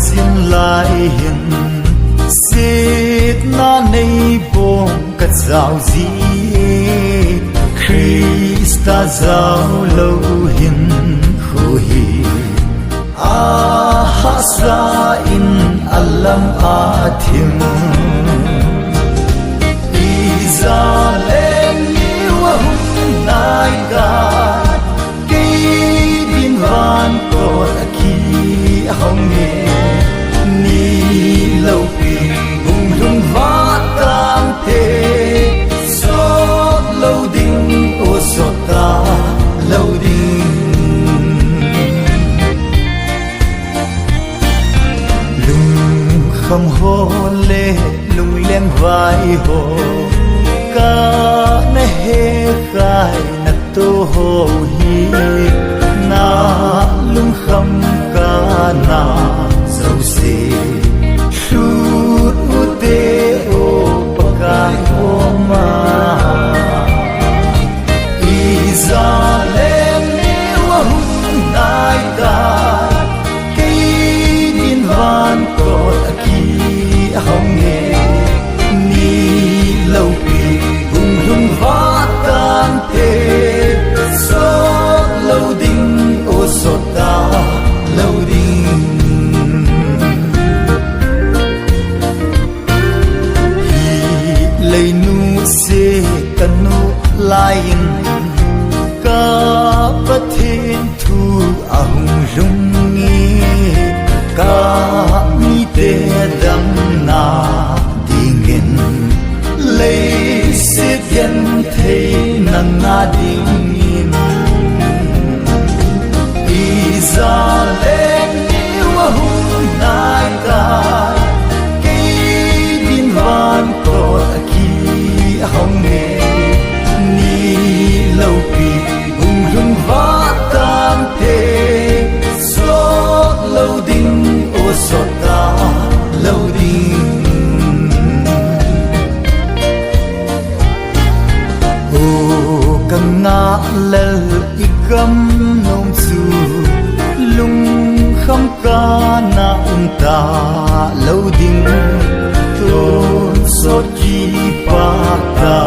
zin lai hin sit na nei bom ka zau zi Krista zau lo hin khu hi a hasra in alam athim Izalem ni wa hum nai ka ki bin van ko aki hong ni lo pi hum lung va tam te so lo ding o so ta lo ding lung kham ho le lung lem vai ho ka na he khai na to ho hi na lung kham ka na so se shoot u te o pa ka ho ma Izalem ni wa hum nai ka ki din van ko aki hong ni lo pi hum lung va tan te so lo ding o so ta lo ding hi lei nu se kanu lain ka pathin thu ahung lung ni ka mi te dam na dingin lei se bien thei na na dingin Izalem ni wa hum nai ka ki bin van ko aki hong ni lo pi hum lung va tam te so lo ding o so ta lo ding o kang na lel ikam nom su lung kham ka na ta lo ding to so chi pa ka